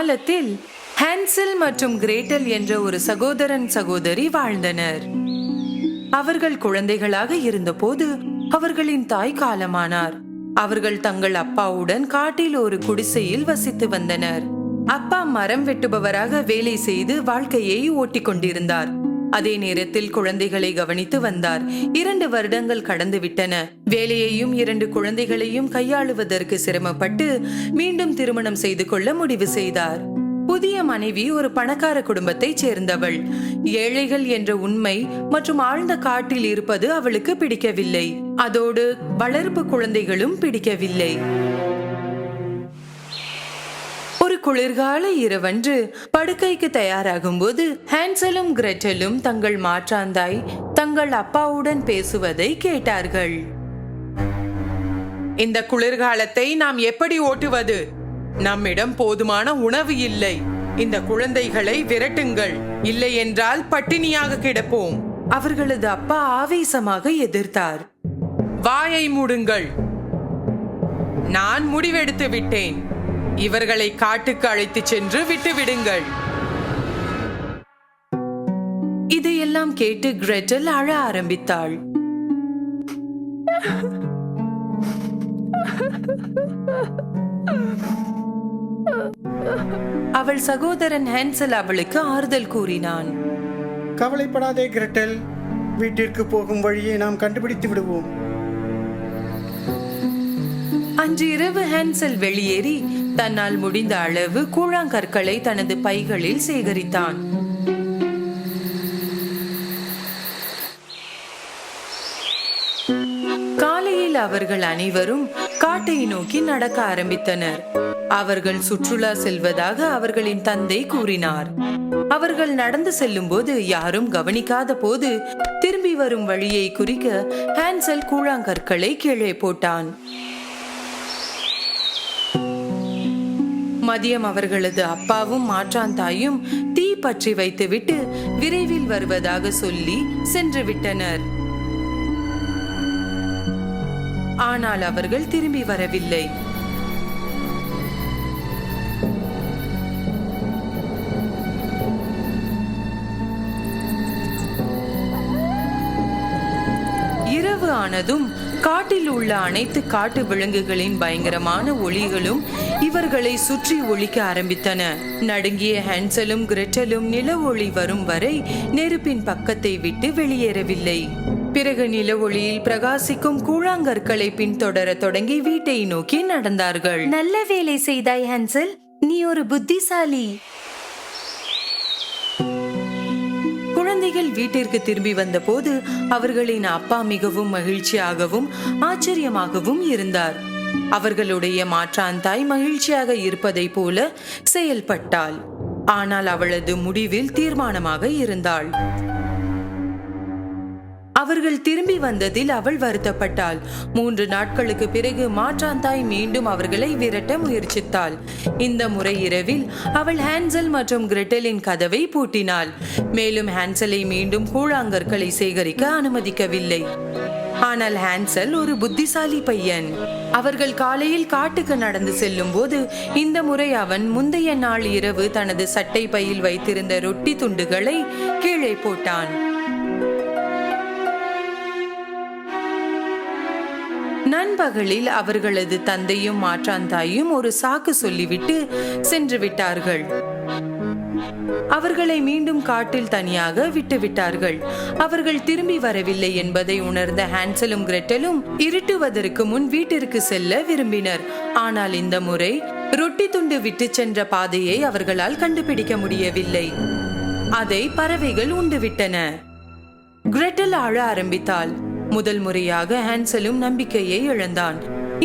காலத்தில் ஹான்சல் மற்றும் கிரேட்டல் என்ற ஒரு சகோதரன் சகோதரி வாழ்ந்தனர். அவர்கள் குழந்தைகளாக இருந்தபோது அவர்களின் தாய் காலமானார். அவர்கள் தங்கள் அப்பாவுடன் காட்டில் ஒரு குடிசையில் வசித்து வந்தனர். அப்பா மரம் வெட்டுபவராக வேலை செய்து வாழ்க்கையை ஓட்டிக் கொண்டிருந்தார். அதே நேரத்தில் குழந்தைகளை கவனித்து வந்தார். 2 வருடங்கள் கடந்து விட்டன. வேலையையும் 2 குழந்தைகளையும் கையாளுவதற்கு சிரமப்பட்டு மீண்டும் திருமணம் செய்து கொள்ள முடிவு செய்தார். புதிய மனைவி ஒரு பணக்கார குடும்பத்தைச் சேர்ந்தவள். ஏழைகள் என்ற உண்மை மற்றும் ஆழ்ந்த காட்டில் இருப்பது அவளுக்கு பிடிக்கவில்லை. அதோடு வளர்ப்பு குழந்தைகளும் பிடிக்கவில்லை. ஒரு குளிர்கால இரவன்று படுக்கைக்கு தயாராகும் போது ஹான்சலும் கிரெட்டலும் தங்கள் மாற்றாந்தாய் தங்கள் அப்பாவுடன் பேசுவதை கேட்டார்கள். இந்த குளிர்காலத்தை நாம் எப்படி ஓட்டுவது? நம்மிடம் போதுமான உணவு இல்லை. இந்த குழந்தைகளை விரட்டுங்கள், இல்லை என்றால் பட்டினியாக கிடப்போம். அவர்களது அப்பா ஆவேசமாக எதிர்த்தார். வாயை மூடுங்கள். நான் முடிவெடுத்து விட்டேன். இவர்களை காட்டுக்கு அழைத்துச் சென்று விட்டுவிடுங்கள். இதையெல்லாம் கேட்டு கிரெட்டல் அழ ஆரம்பித்தாள். அவள் சகோதரன் ஹான்சல் அவளுக்கு ஆறுதல் கூறினான். கவலைப்படாதே கிரெட்டல், வீட்டிற்கு போகும் வழியை நாம் கண்டுபிடித்து விடுவோம். அன்று இரவு ஹான்சல் வெளியேறி தன்னால் முடிந்த அளவு கூழாங்கற்களை தனது பைகளில் சேகரித்தான். காலையில் அவர்கள் அனைவரும் காட்டை நோக்கி நடக்க ஆரம்பித்தனர். அவர்கள் சுற்றுலா செல்வதாக அவர்களின் தந்தை கூறினார். அவர்கள் நடந்து செல்லும் போது யாரும் கவனிக்காத போது திரும்பி வரும் வழியை குறிக்க ஹான்சல் கூழாங்கற்களை கீழே போட்டான். மதியம் அவர்களது அப்பாவும் மாற்றாந்தாயும் தீ பற்றி வைத்துவிட்டு விரைவில் வருவதாக சொல்லி சென்று விட்டனர். ஆனால் அவர்கள் திரும்பி வரவில்லை. இரவு ஆனதும் காட்டில் உள்ள அனைத்து காட்டு விலங்குகளின் பயங்கரமான ஒலிகளும் இவர்களை சுற்றி ஒலிக்க ஆரம்பித்தன. நடுங்கிய ஹான்சலும் கிரெட்டலும் நில ஒளி வரும் வரை நெருப்பின் பக்கத்தை விட்டு வெளியேறவில்லை. பிறகு நில ஒளியில் பிரகாசிக்கும் கூழாங்கற்களை பின்தொடர தொடங்கி வீட்டை நோக்கி நடந்தார்கள். நல்ல வேலை செய்தாய் ஹான்சல், நீ ஒரு புத்திசாலி. குழந்தைகள் வீட்டிற்கு திரும்பி வந்த போது அவர்களின் அப்பா மிகவும் மகிழ்ச்சியாகவும் ஆச்சரியமாகவும் இருந்தார். அவர்களுடைய மாற்றாந்தாய் மகிழ்ச்சியாக இருப்பதை போல செயல்பட்டாள். ஆனால் அவளது முடிவில் தீர்மானமாக இருந்தாள். அவர்கள் திரும்பி வந்ததில் அவள் வருத்தப்பட்டாள். 3 நாட்களுக்கு பிறகு மாற்றாந்தாய் மீண்டும் அவர்களை விரட்ட முயற்சித்தாள். இந்த முறை இரவில் அவள் ஹான்சல் மற்றும் கிரெட்டலின் கதவை பூட்டினாள். மேலும் ஹான்சலை மீண்டும் கூழாங்கற்களை சேகரிக்க அனுமதிக்கவில்லை. ஆனால் ஹான்சல் ஒரு புத்திசாலி பையன். அவர்கள் காலையில் காட்டுக்கு நடந்து செல்லும் போது இந்த முறை அவன் முந்தைய நாள் இரவு தனது சட்டை பையில் வைத்திருந்த ரொட்டி துண்டுகளை கீழே போட்டான். நண்பகலில் அவர்களது தந்தையும் மாற்றாந்தாயும் ஒரு சாக்கு சொல்லிவிட்டு சென்று விட்டார்கள். அவர்களை மீண்டும் காட்டில் தனியாக விட்டுவிட்டார்கள். அவர்கள் திரும்பி வரவில்லை என்பதை உணர்ந்த ஹான்சலும் கிரெட்டலும் இருட்டுவதற்கு முன் வீட்டிற்கு செல்ல விரும்பினர். ஆனால் இந்த முறை ரொட்டி துண்டு விட்டு சென்ற பாதையை அவர்களால் கண்டுபிடிக்க முடியவில்லை. அதை பறவைகள் உண்டுவிட்டன. கிரெட்டல் அழ ஆரம்பித்தாள். முதல் முறையாக ஹான்சலும் நம்பிக்கையை இழந்தான்.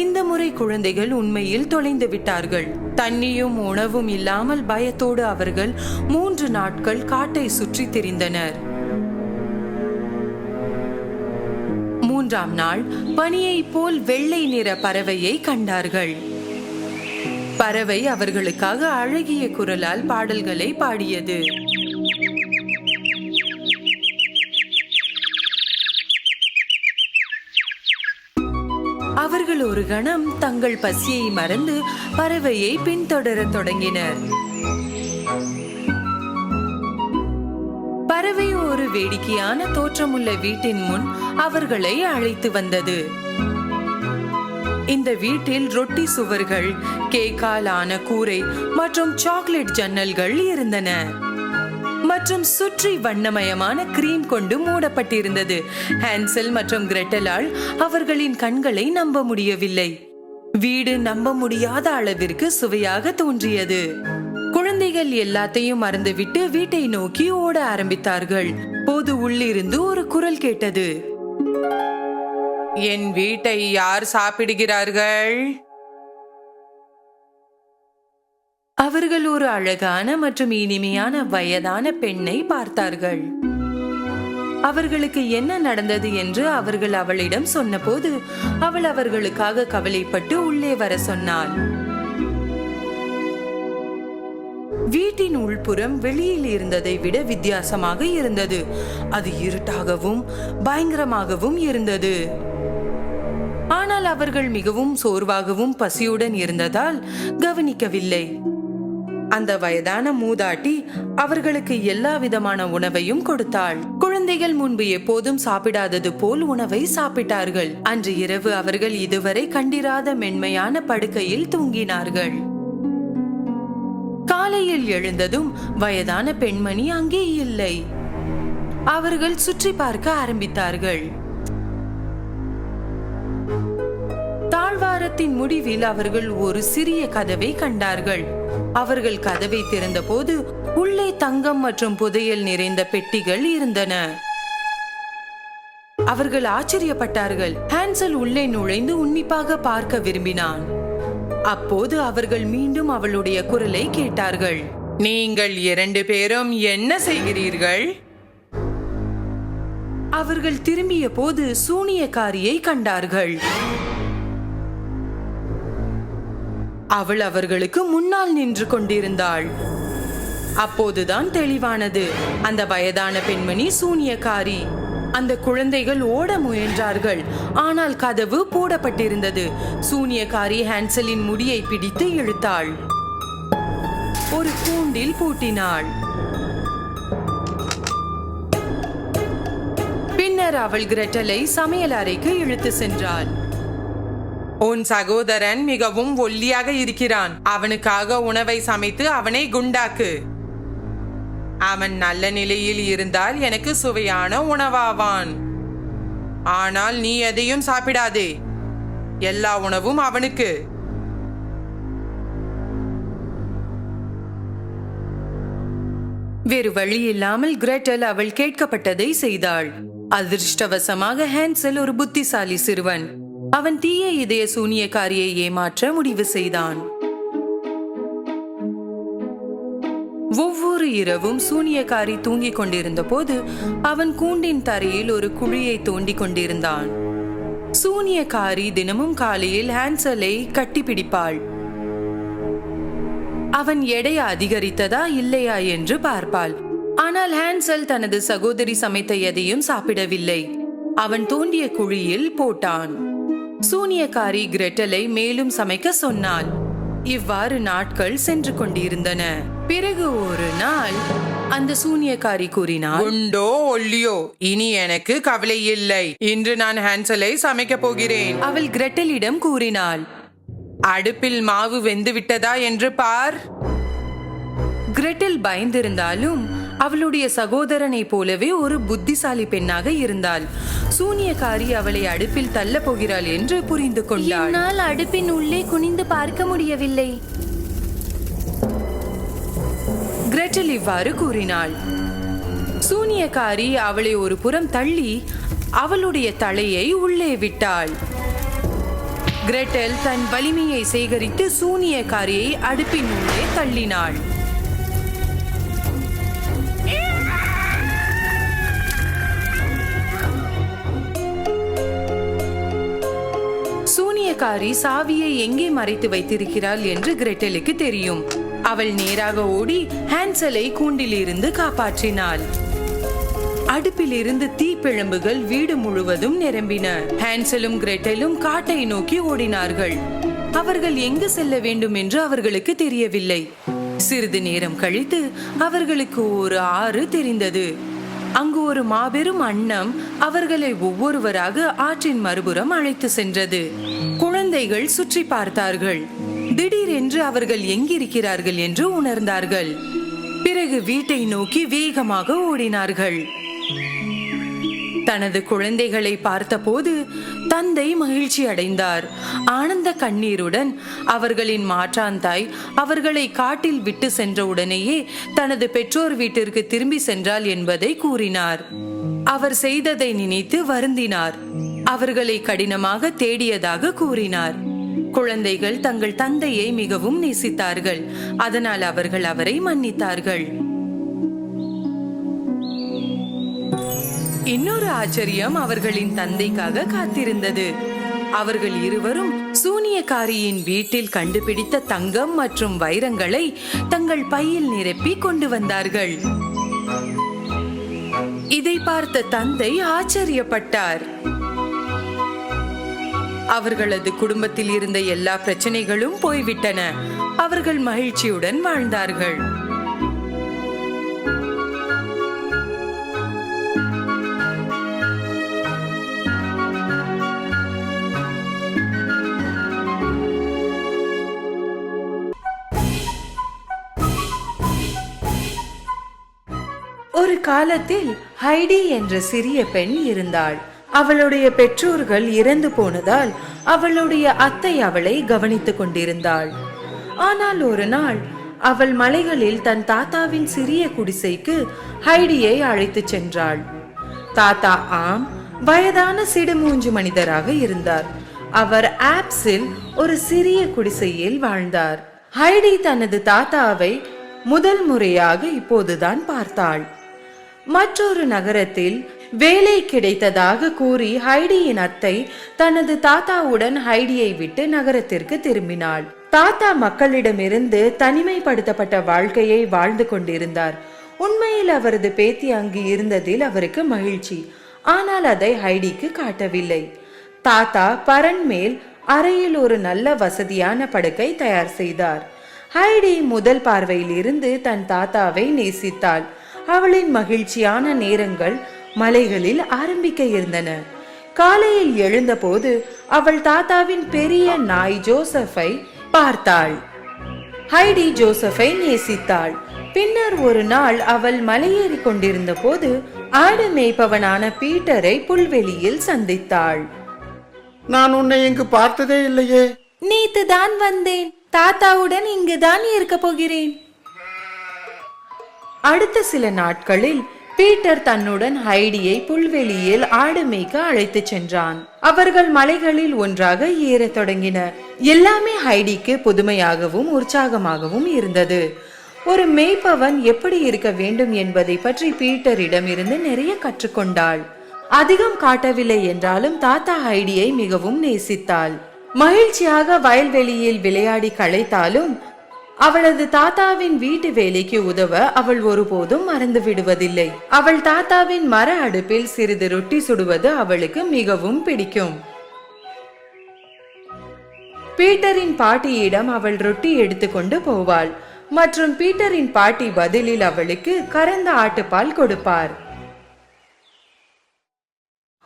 இந்த முறை குழந்தைகள் உண்மையில் தொலைந்து விட்டார்கள். தண்ணியும் உணவும் இல்லாமல் பயத்தோடு அவர்கள் 3 நாட்கள் காட்டை சுற்றி திரிந்தனர். 3ஆம் நாள் பனியை போல் வெள்ளை நிற பறவையை கண்டார்கள். பறவை அவர்களுக்காக அழகிய குரலால் பாடல்களை பாடியது. அவர்கள் ஒரு கணம் தங்கள் பசியை மறந்து பறவையை பின்தொடர தொடங்கினர். ஒரு வேடிக்கையான தோற்றமுள்ள வீட்டின் முன் அவர்களை அழைத்து வந்தது. இந்த வீட்டில் ரொட்டி சுவர்கள், கேக்கால் ஆன கூரை மற்றும் சாக்லேட் ஜன்னல்கள் இருந்தன மற்றும் சுற்றி வண்ணமயமான கிரீம் கொண்டு மூடப்பட்டிருந்தது. ஹான்சல் மற்றும் கிரெட்டலால் அவர்களின் கண்களை நம்ப முடியவில்லை. வீடு நம்ப முடியாத அளவிற்கு சுவையாக தோன்றியது. குழந்தைகள் எல்லாத்தையும் மறந்துவிட்டு வீட்டை நோக்கி ஓட ஆரம்பித்தார்கள். போது உள்ளிருந்து ஒரு குரல் கேட்டது. என் வீட்டை யார் சாப்பிடுகிறார்கள்? அவர்கள் ஒரு அழகான மற்றும் இனிமையான வயதான பெண்ணை பார்த்தார்கள். அவர்களுக்கு என்ன நடந்தது என்று அவர்கள் அவளிடம் சொன்னபோது அவள் அவர்களுக்காக கவலைப்பட்டு உள்ளே வர சொன்னாள். வீட்டின் உள்புறம் வெளியில் இருந்ததை விட வித்தியாசமாக இருந்தது. அது இருட்டாகவும் பயங்கரமாகவும் இருந்தது. ஆனால் அவர்கள் மிகவும் சோர்வாகவும் பசியுடன் இருந்ததால் கவனிக்கவில்லை. அந்த வயதான மூதாட்டி அவர்களுக்கு எல்லா விதமான உணவையும் கொடுத்தாள். குழந்தைகள் முன்பு எப்போதும் சாப்பிடாதது போல் உணவை சாப்பிட்டார்கள். அன்று இரவு அவர்கள் இதுவரை கண்டிராத மென்மையான படுக்கையில் தூங்கினார்கள். காலையில் எழுந்ததும் வயதான பெண்மணி அங்கே இல்லை. அவர்கள் சுற்றி பார்க்க ஆரம்பித்தார்கள். தாழ்வாரத்தின் முடிவில் அவர்கள் ஒரு சிறிய கதவை கண்டார்கள். அவர்கள் கதவை திறந்தபோது உள்ளே தங்கம் மற்றும் புதையல் நிறைந்த பெட்டிகள் இருந்தன. அவர்கள் ஆச்சரியப்பட்டார்கள். ஹான்சல் உள்ளே நுழைந்து உன்னிப்பாக பார்க்க விரும்பினான். அப்போது அவர்கள் மீண்டும் அவளுடைய குரலை கேட்டார்கள். நீங்கள் 2 பேரும் என்ன செய்கிறீர்கள்? அவர்கள் திரும்பிய போது சூனியக்காரியை கண்டார்கள். அவள் அவர்களுக்கு முன்னால் நின்று கொண்டிருந்தாள். அப்போதுதான் தெளிவானது, அந்த வயதான பெண்மணி சூனியக்காரி. அந்த குழந்தைகள் ஓட முயன்றார்கள். ஆனால் கதவு போடப்பட்டிருந்தது. சூனியக்காரி ஹான்சலின் முடியை பிடித்து இழுத்தாள். ஒரு கூண்டில் பூட்டினாள். பின்னர் அவள் கிரெட்டலை சமையல் அறைக்கு இழுத்து சென்றாள். உன் சகோதரன் மிகவும் ஒல்லியாக இருக்கிறான். அவனுக்காக உணவை சமைத்து அவனை குண்டாக்கு. அவன் நல்ல நிலையில் இருந்தால் எனக்கு சுவையான உணவாவான். ஆனால் நீ எதையும் சாப்பிடாதே. எல்லா உணவும் அவனுக்கு. வேறு வழி இல்லாமல் கிரெட்டல் அவள் கேட்கப்பட்டதை செய்தாள். அதிர்ஷ்டவசமாக ஹான்சல் ஒரு புத்திசாலி சிறுவன். அவன் தீய இதய சூனியக்காரியை ஏமாற்ற முடிவு செய்தான். ஒவ்வொரு இரவும் சூனியக்காரி தூங்கிக் கொண்டிருந்த போது அவன் கூண்டின் தரையில் ஒரு குழியை தோண்டி கொண்டிருந்தான். சூனியக்காரி தினமும் காலையில் ஹான்சலை கட்டிப்பிடிப்பாள். அவன் எடை அதிகரித்ததா இல்லையா என்று பார்ப்பாள். ஆனால் ஹான்சல் தனது சகோதரி சமைத்த எதையும் சாப்பிடவில்லை. அவன் தோண்டிய குழியில் போட்டான். சூனியக்காரி கிரெட்டலை மேலும் சமைக்க சொன்னாள். இவ்வாறு நாட்கள் சென்று கொண்டிருந்தன. பிறகு ஒரு நாள் அந்த சூனியக்காரி கூறினாள், உண்டோ ஒல்லியோ இனி எனக்கு கவலை இல்லை. இன்று நான் ஹான்சலை சமைக்க போகிறேன். அவள் கிரெட்டலிடம் கூறினாள், அடுப்பில் மாவு வெந்து விட்டதா என்று பார். கிரெட்டல் பயந்திருந்தாலும் அவளுடைய சகோதரனை போலவே ஒரு புத்திசாலி பெண்ணாக இருந்தாள். சூனியக்காரி அவளை அடுப்பில் தள்ள போகிறாள் என்று புரிந்து கொண்டாள். என்னால் அடுப்பின் உள்ளே குனிந்து பார்க்க முடியவில்லை. கிரெட்டல் இவ்வாறு கூறினாள். சூனியக்காரி அவளை ஒரு புறம் தள்ளி அவளுடைய தலையை உள்ளே விட்டாள். கிரெட்டல் தன் வலிமையை சேகரித்து சூனியக்காரியை அடுப்பின் உள்ளே தள்ளினாள். சூனியக்காரி சாவியை எங்கே மறைத்து வைத்திருக்கிறாள் என்று கிரெட்டலுக்கு தெரியும். அவள் நேராக ஓடி ஹான்சலை கூண்டிலிருந்து காப்பாற்றினாள். அடுப்பிலிருந்து தீப்பிழம்புகள் வீடு முழுவதும் நிரம்பின. ஹான்சலும் கிரெட்டலும் காட்டை நோக்கி ஓடினார்கள். அவர்கள் எங்கு செல்ல வேண்டும் என்று அவர்களுக்கு தெரியவில்லை. சிறிது நேரம் கழித்து அவர்களுக்கு ஒரு ஆறு தெரிந்தது. அங்கு ஒரு மாபெரும் அன்னம் அவர்களை ஒவ்வொருவராக ஆற்றின் மறுபுறம் அழைத்து சென்றது. குழந்தைகள் சுற்றி பார்த்தார்கள். திடீரென்று அவர்கள் எங்கிருக்கிறார்கள் என்று உணர்ந்தார்கள். பிறகு வீட்டை நோக்கி வேகமாக ஓடினார்கள். தனது குழந்தைகளை பார்த்தபோது தந்தை மகிழ்ச்சி அடைந்தார். ஆனந்த கண்ணீருடன் அவர்களின் மாற்றான் தாய் அவர்களை காட்டில் விட்டு சென்ற உடனேயே தனது பெற்றோர் வீட்டிற்கு திரும்பி சென்றாள் என்பதை கூறினார். அவர் செய்ததை நினைத்து வருந்தினார். அவர்களை கடினமாக தேடியதாக கூறினார். குழந்தைகள் தங்கள் தந்தையை மிகவும் நேசித்தார்கள். அதனால் அவர்கள் அவரை மன்னித்தார்கள். இன்னொரு ஆச்சரியம் அவர்களின் தந்தைக்காக காத்திருந்தது. அவர்கள் இருவரும் சூனியக்காரியின் வீட்டில் கண்டுபிடித்த தங்கம் மற்றும் வைரங்களை தங்கள் பையில் நிரப்பி கொண்டு வந்தார்கள். இதை பார்த்த தந்தை ஆச்சரியப்பட்டார். அவர்களது குடும்பத்தில் இருந்த எல்லா பிரச்சனைகளும் போய்விட்டன. அவர்கள் மகிழ்ச்சியுடன் வாழ்ந்தார்கள். ஒரு காலத்தில் ஹைடி என்ற சிறிய பெண் இருந்தாள். அவளுடைய பெற்றோர்கள் இறந்து போனதால் அவளுடைய அத்தை அவளை கவனித்துக் கொண்டிருந்தாள். ஆனால் ஒரு நாள் அவள் மலைகளில் தன் தாத்தாவின் சிறிய குடிசைக்கு ஹைடியை அழைத்து சென்றாள். தாத்தா வயதான சிடுமூஞ்சு மனிதராக இருந்தார். அவர் ஆப்ஸில் ஒரு சிறிய குடிசையில் வாழ்ந்தார். ஹைடி தனது தாத்தாவை முதல் முறையாக இப்போதுதான் பார்த்தாள். மற்றொரு நகரத்தில் வேலை கிடைத்ததாக கூறி ஹைடியின் அத்தை தனது தாத்தாவுடன் ஹைடியை விட்டு நகரத்திற்கு திரும்பினாள். தாத்தா மக்களிடமிருந்து தனிமைப்படுத்தப்பட்ட வாழ்க்கையை வாழ்ந்து கொண்டிருந்தார். உண்மையில் அவரது பேத்தி அங்கு இருந்ததில் அவருக்கு மகிழ்ச்சி. ஆனால் அதை ஹைடிக்கு காட்டவில்லை. தாத்தா பரன் மேல் அறையில் ஒரு நல்ல வசதியான படுக்கை தயார் செய்தார். ஹைடி முதல் பார்வையில் இருந்து தன் தாத்தாவை நேசித்தாள். அவளின் மகிழ்ச்சியான நேரங்கள் மலைகளில் ஆரம்பிக்க இருந்தன. காலையில் எழுந்தபோது அவள் தாத்தாவின் பெரிய நாய் ஜோசப்பை பார்த்தாள். ஹைடி ஜோசப்பை நேசித்தாள். பின்னர் ஒரு நாள் அவள் மலையேறி கொண்டிருந்த போது ஆடு மேய்ப்பவனான பீட்டரை புல்வெளியில் சந்தித்தாள். நான் உன்னை இங்கு பார்த்ததே இல்லையே. நேத்து தான் வந்தேன். தாத்தாவுடன் இங்குதான் இருக்க போகிறேன். அடுத்த சில நாட்களில் பீட்டர் தன்னுடன் ஹைடியை புல்வெளியில் ஆடு மேய்க்க அழைத்து சென்றான். அவர்கள் மலைகளில் ஒன்றாக ஏறத் தொடங்கினர். எல்லாமே ஹைடிக்கு புதுமையாகவும் உற்சாகமாகவும் இருந்தது. ஒரு மேய்ப்பவன் எப்படி இருக்க வேண்டும் என்பதை பற்றி பீட்டரிடம் இருந்து நிறைய கற்றுக்கொண்டாள். அதிகம் காட்டவில்லை என்றாலும் தாத்தா ஹைடியை மிகவும் நேசித்தாள். மகிழ்ச்சியாக வயல்வெளியில் விளையாடி களைத்தாலும் அவளது தாத்தாவின் வீட்டு வேலைக்கு உதவ அவள் ஒருபோதும் மறந்து விடுவதில்லை. அவள் தாத்தாவின் மர அடுப்பில் சிறிது ரொட்டி சுடுவது அவளுக்கு மிகவும் பிடிக்கும். பீட்டரின் பாட்டியிடம் அவள் ரொட்டி எடுத்துக்கொண்டு போவாள் மற்றும் பீட்டரின் பாட்டி பதிலில் அவளுக்கு கறந்த ஆட்டுப்பால் கொடுப்பார்.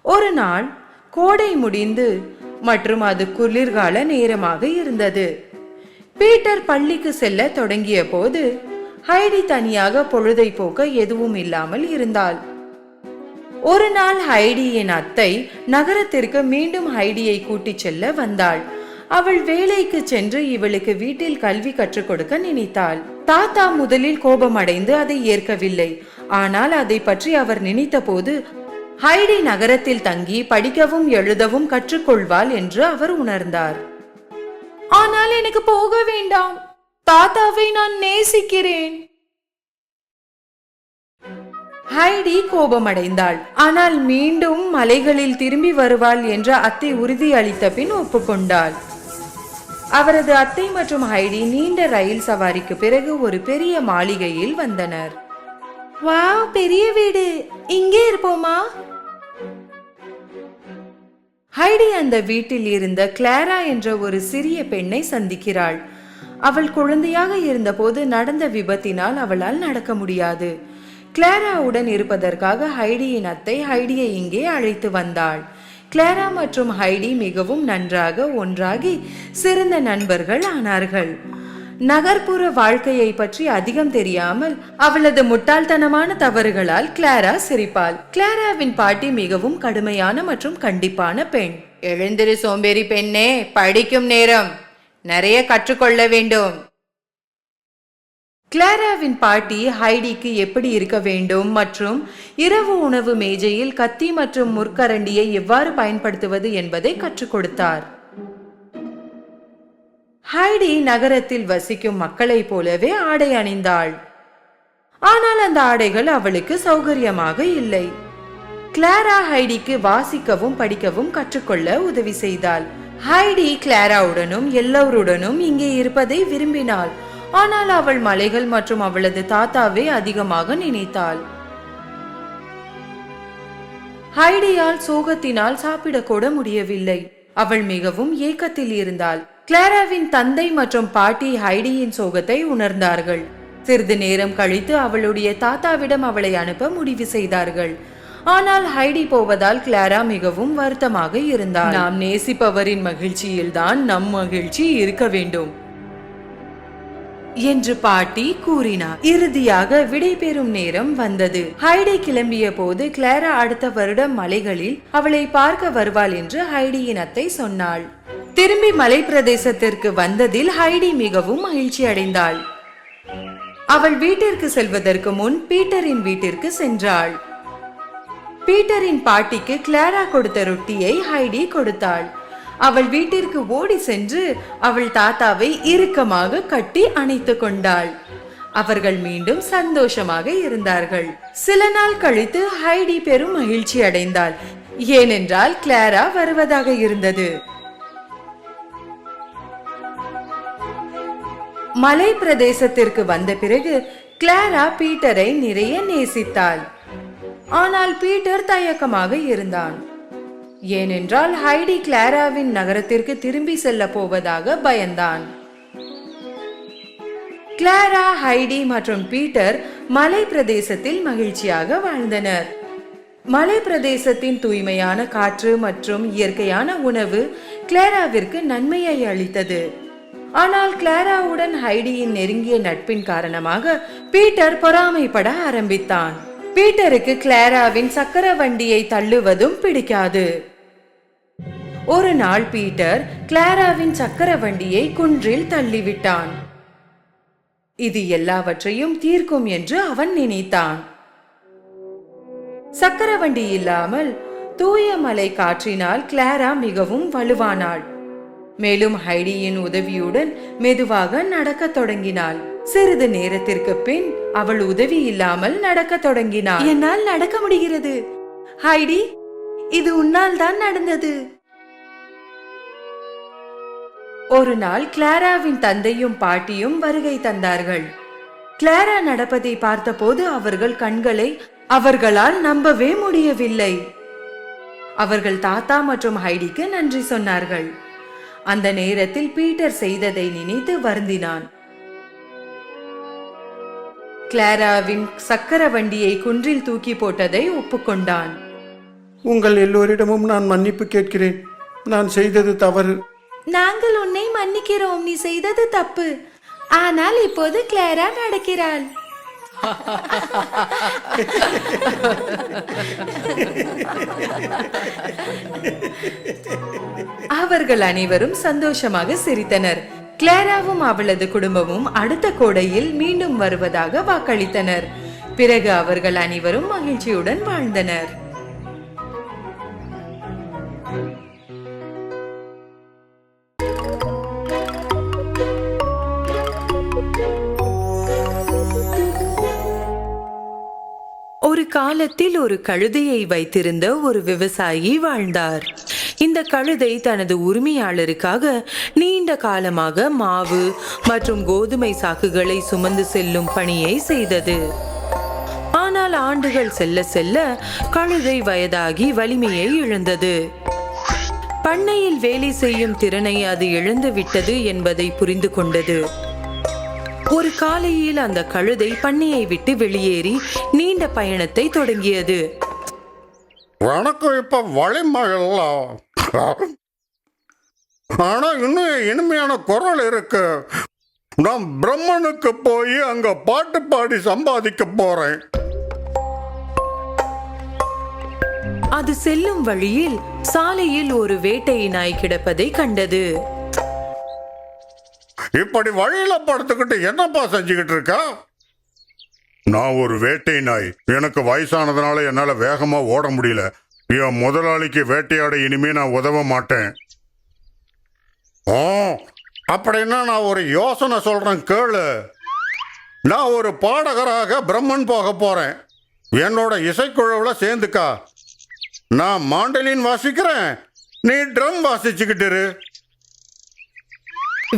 ஒரு நாள் கோடை முடிந்து மற்றும் அது குளிர்கால நேரமாக இருந்தது. பீட்டர் பள்ளிக்கு செல்ல தொடங்கிய போது ஹைடி தனியாக பொழுதை போக்க எதுவும் இல்லாமல் இருந்தாள். ஒரு நாள் ஹைடியின் அத்தை நகரத்திற்கு மீண்டும் ஹைடியை கூட்டிச் செல்ல வந்தாள். அவள் வேலைக்கு சென்று இவளுக்கு வீட்டில் கல்வி கற்றுக் கொடுக்க நினைத்தாள். தாத்தா முதலில் கோபமடைந்து அதை ஏற்கவில்லை. ஆனால் அதை பற்றி அவர் நினைத்த போது ஹைடி நகரத்தில் தங்கி படிக்கவும் எழுதவும் கற்றுக்கொள்வாள் என்று அவர் உணர்ந்தார். ஆனால் எனக்கு போக வேண்டாம். தாத்தாவை நான் நேசிக்கிறேன். ஹைடி கோபமடைந்தாள். ஆனால் மீண்டும் மலைகளில் திரும்பி வருவாள் என்ற அத்தை உறுதி அளித்த பின் ஒப்புக்கொண்டாள். அவரது அத்தை மற்றும் ஹைடி நீண்ட ரயில் சவாரிக்கு பிறகு ஒரு பெரிய மாளிகையில் வந்தனர். வாவ், பெரிய வீடு. இங்கே இருப்போமா? ஹைடி அந்த வீட்டில் இருந்த கிளாரா என்ற ஒரு சிறிய பெண்ணை சந்திக்கிறாள். அவள் குழந்தையாக இருந்தபோது நடந்த விபத்தினால் அவளால் நடக்க முடியாது. கிளாராவுடன் இருப்பதற்காக ஹைடியின் அத்தை ஹைடியை இங்கே அழைத்து வந்தாள். கிளாரா மற்றும் ஹைடி மிகவும் நன்றாக ஒன்றாகி சிறந்த நண்பர்கள் ஆனார்கள். நகர்ப்புற வாழ்க்கையை பற்றி அதிகம் தெரியாமல் அவளது முட்டாள்தனமான தவறுகளால் கிளாரா சிரிப்பாள். கிளாராவின் பாட்டி மிகவும் கடுமையான மற்றும் கண்டிப்பான பெண். எழுந்திரு சோம்பேறி பெண்ணே, படிக்கும் நேரம், நிறைய கற்றுக்கொள்ள வேண்டும். கிளாராவின் பாட்டி ஹைடிக்கு எப்படி இருக்க வேண்டும் மற்றும் இரவு உணவு மேஜையில் கத்தி மற்றும் முற்கரண்டியை எவ்வாறு பயன்படுத்துவது என்பதை கற்றுக் கொடுத்தார். ஹைடி நகரத்தில் வசிக்கும் மக்களைப் போலவே ஆடை அணிந்தாள். ஆனால் அந்த ஆடைகள் அவளுக்கு சௌகரியமாக இல்லை. கிளாரா ஹைடிக்கு வாசிக்கவும் படிக்கவும் கற்றுக்கொள்ள உதவி செய்தாள். ஹைடி கிளாராவுடனும் எல்லோருடனும் இங்கே இருப்பதை விரும்பினாள். ஆனால் அவள் மலைகள் மற்றும் அவளது தாத்தாவை அதிகமாக நினைத்தாள். ஹைடியால் சோகத்தினால் சாப்பிடக்கூட முடியவில்லை. அவள் மிகவும் ஏக்கத்தில் இருந்தாள். கிளாராவின் தந்தை மற்றும் பாட்டி ஹைடியின் சோகத்தை உணர்ந்தார்கள். சிறிது நேரம் கழித்து அவளுடைய தாத்தாவிடம் அவளை அனுப்ப முடிவு செய்தார்கள். ஆனால் ஹைடி போவதால் கிளாரா மிகவும் வருத்தமாக இருந்தாள். நாம் நேசிப்பவரின் மகிழ்ச்சியில்தான் நம் மகிழ்ச்சி இருக்க வேண்டும் என்று பாட்டி கூறினார். இறுதியாக விடைபெறும் நேரம் வந்தது. ஹைடி கிளம்பிய போது கிளாரா அடுத்த வருடம் மலைகளில் அவளை பார்க்க வருவாள் என்று ஹைடியின் அத்தை சொன்னாள். திரும்பி மலை பிரதேசத்திற்கு வந்ததில் ஹைடி மிகவும் மகிழ்ச்சி அடைந்தாள். அவள் வீட்டிற்கு செல்வதற்கு முன் பீட்டரின் வீட்டிற்கு சென்றாள். பீட்டரின் பாட்டிக்கு கிளாரா கொடுத்த ரொட்டியை ஹைடி கொடுத்தாள். அவள் வீட்டிற்கு ஓடி சென்று அவள் தாத்தாவை இறுக்கமாக கட்டி அணைத்து கொண்டாள். அவர்கள் மீண்டும் சந்தோஷமாக இருந்தார்கள். சில நாள் கழித்து ஹைடி பெரும் மகிழ்ச்சி அடைந்தாள். ஏனென்றால் கிளாரா வருவதாக இருந்தது. மலை பிரதேசத்திற்கு வந்த பிறகு கிளாரா பீட்டரை நிறைய நேசித்தாள். ஆனால் பீட்டர் தயக்கமாக இருந்தான். ஏனென்றால் ஹைடி கிளாராவின் நகரத்திற்கு திரும்பி செல்ல போவதாக பயந்தான். கிளாரா, ஹைடி மற்றும் பீட்டர் மலை பிரதேசத்தில் மகிழ்ச்சியாக வாழ்ந்தனர். மலை பிரதேசத்தின் தூய்மையான காற்று மற்றும் இயற்கையான உணவு கிளாராவிற்கு நன்மையை அளித்தது. ஆனால் கிளாராவுடன் ஹைடியின் நெருங்கிய நட்பின் காரணமாக பீட்டர் பொறாமைப்பட ஆரம்பித்தான். பீட்டருக்கு கிளாராவின் சக்கர வண்டியை தள்ளுவதும் பிடிக்காது. ஒரு நாள் பீட்டர் கிளாராவின் சக்கர வண்டியை குன்றில் தள்ளிவிட்டான். இது எல்லாவற்றையும் தீர்க்கும் என்று அவன் நினைத்தான். சக்கர வண்டி இல்லாமல் தூய மலை காற்றினால் கிளாரா மிகவும் வலுவானாள். மேலும் ஹைடியின் உதவியுடன் மெதுவாக நடக்க தொடங்கினாள். சிறிது நேரத்திற்கு பின் அவள் உதவி இல்லாமல் நடக்க தொடங்கினாள். என்னால் நடக்க முடிகிறது ஹைடி, இது உன்னால் தான் நடந்தது. ஒரு நாள் கிளாராவின் தந்தையும் பாட்டியும் வருகை தந்தார்கள். கிளாரா நடப்பதை பார்த்தபோது அவர்கள் கண்களை அவர்களால் நம்பவே முடியவில்லை. அவர்கள் தாத்தா மற்றும் ஹைடிக்கு நன்றி சொன்னார்கள். அந்த நேரத்தில் பீட்டர் செய்ததை நினைத்து வருந்தினான். கிளாராவின் சக்கர வண்டியை குன்றில் தூக்கி போட்டதை ஒப்புக்கொண்டான். உங்கள் எல்லோரிடமும் நான் மன்னிப்பு கேட்கிறேன். நான் செய்தது தவறு. நாங்கள் உன்னை மன்னிக்கிறோம், நீ செய்தது தப்பு. ஆனால் இப்போது கிளாரா நடக்கிறாள். அவர்கள் அனைவரும் சந்தோஷமாக சிரித்தனர். கிளாராவும் அவளது குடும்பமும் அடுத்த கோடையில் மீண்டும் வருவதாக வாக்களித்தனர். பிறகு அவர்கள் அனைவரும் மகிழ்ச்சியுடன் வாழ்ந்தனர். ஒரு காலத்தில் ஒரு கழுதையை வைத்திருந்த ஒரு விவசாயி வாழ்ந்தார். இந்த கழுதை தனது உரிமையாளருக்காக நீண்ட காலமாக மாவு மற்றும் கோதுமை சாக்குகளை சுமந்து செல்லும் பணியை செய்தது. ஆனால் ஆண்டுகள் செல்ல செல்ல கழுதை வயதாகி வலிமையை இழந்தது. பண்ணையில் வேலை செய்யும் திறனை அது இழந்து விட்டது என்பதை புரிந்து கொண்டது. ஒரு காலையில் அந்த கழுதை பண்ணையை விட்டு வெளியேறி நீண்ட பயணத்தை தொடங்கியது. எனக்கு இப்ப வலிமை இல்ல, ஆனா இன்னும் இனிமையான குரல் இருக்கு. நான் பிரம்மனுக்கு போய் அங்க பாட்டு பாடி சம்பாதிக்க போறேன். அது செல்லும் வழியில் சாலையில் ஒரு வேட்டை நாய் கிடப்பதை கண்டது. இப்படி வழியில படுத்துக்கிட்டு என்னப்பா செஞ்சுக்கிட்டு இருக்க? நான் ஒரு வேட்டை நாய். எனக்கு வயசானதுனால என்னால வேகமா ஓட முடியல. என் முதலாளிக்கு வேட்டையாட இனிமே நான் உதவ மாட்டேன். ஓ, அப்படின்னா நான் ஒரு யோசனை சொல்றேன் கேளு. நான் ஒரு பாடகராக பிரம்மன் போக போறேன். என்னோட இசைக்குழுவுல சேர்ந்துக்கா. நான் மாண்டலின் வாசிக்கிறேன், நீ ட்ரம் வாசிச்சுக்கிட்டு இரு.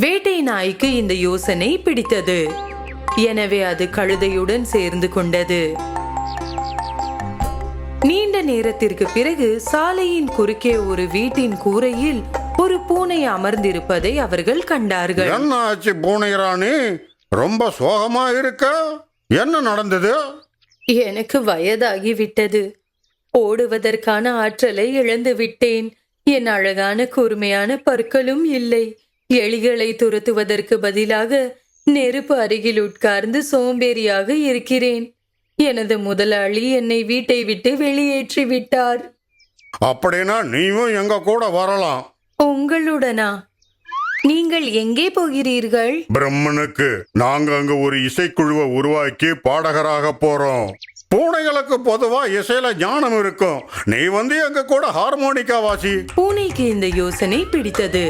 வேட்டை நாய்க்கு இந்த யோசனை பிடித்தது. எனவே அது கழுதையுடன் சேர்ந்து கொண்டது. நீண்ட நேரத்திற்கு பிறகு சாலையின் குறுக்கே ஒரு வீட்டின் கூரையில் ஒரு பூனை அமர்ந்திருப்பதை அவர்கள் கண்டார்கள். என்ன ஆச்சு பூனை ராணி? ரொம்ப சோகமா இருக்க. என்ன நடந்தது? எனக்கு வயதாகிவிட்டது. ஓடுவதற்கான ஆற்றலை இழந்து விட்டேன். என் அழகான கூர்மையான பற்களும் இல்லை. எலிகளை துரத்துவதற்கு பதிலாக நெருப்பு அருகில் உட்கார்ந்து சோம்பேறியாக இருக்கிறேன். எனது முதலாளி என்னை வீட்டை விட்டு வெளியேற்றி விட்டார். அப்படின்னா நீயும் எங்க கூட வரலாம். உங்களுடனா? நீங்கள் எங்கே போகிறீர்கள்? பிரம்மனுக்கு. நாங்க அங்க ஒரு இசைக்குழுவை உருவாக்கி பாடகராக போறோம். பூனைகளுக்கு பொதுவா இசையில ஞானம் இருக்கும். நீ வந்து எங்க கூட ஹார்மோனிக்கா வாசி. பூனைக்கு இந்த யோசனை பிடித்தது.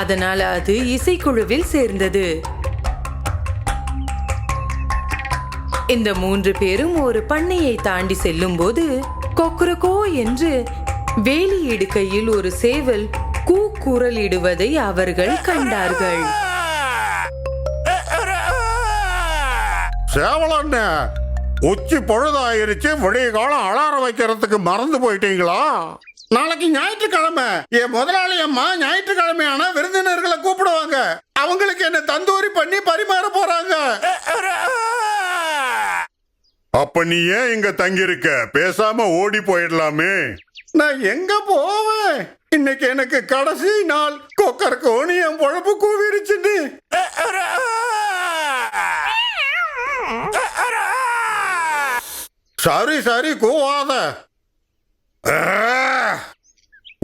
அதனால் அது இசைக்குழுவில் சேர்ந்தது. இந்த 3 பேரும் ஒரு பண்ணையை தாண்டி செல்லும் போது கொக்கரக்கோ என்று வேலி இடுக்கையில் ஒரு சேவல் கூக்குரலிடுவதை அவர்கள் கண்டார்கள். சேவலண்ண, உச்சி பொழுதாயிருச்சு. விடிய காலம் அலாரம் வைக்கிறதுக்கு மறந்து போயிட்டீங்களா? நாளைக்கு ஞாயிற்றுக்கிழமை. என் முதலாளி அம்மா ஞாயிற்றுக்கிழமையான விருந்தினர்களை கூப்பிடுவாங்க. அவங்களுக்கு என்ன தந்தூரி பண்ணி பரிமாற போறாங்க. அப்ப நீ ஏன் இங்க தங்கியிருக்க? பேசாம ஓடி போயிடலாமே. நான் எங்க போவேன்? இன்னைக்கு எனக்கு கடைசி நாள். கொக்கரக்கோனி என் பொழப்பு கூவிருச்சுன்னு. சரி சரி, கூவாத.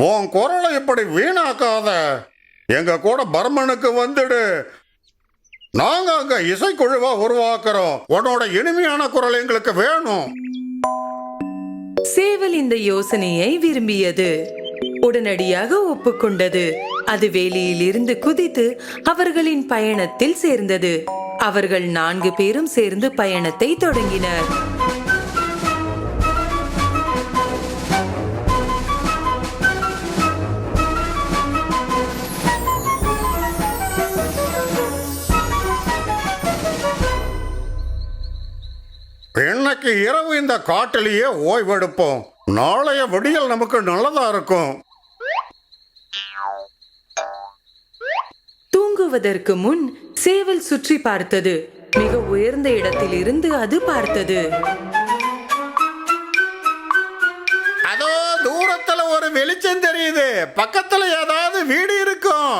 உன் குரலை இப்படி வீணாக்காத. எங்க கூட பர்மனுக்கு வந்துடு. நாங்க அங்க இசைக்குழுவா உருவாக்குறோம். உன்னோட இனிமையான குரல் எங்களுக்கு வேணும். சேவல் இந்த யோசனையை விரும்பியது. உடனடியாக ஒப்புக்கொண்டது. அது வேலியில் இருந்து குதித்து அவர்களின் பயணத்தில் சேர்ந்தது. அவர்கள் 4 பேரும் சேர்ந்து பயணத்தை தொடங்கினர். இன்னைக்கு இரவு இந்த காட்டிலேயே ஓய்வெடுப்போம். நாளைய விடியல் நமக்கு நல்லதா இருக்கும். தூங்குவதற்கு முன் சேவல் சுற்றி பார்த்தது. மிக உயர்ந்த இடத்தில் இருந்து அது பார்த்தது. அதோ தூரத்துல ஒரு வெளிச்சம் தெரியுது. பக்கத்துல ஏதாவது வீடு இருக்கும்.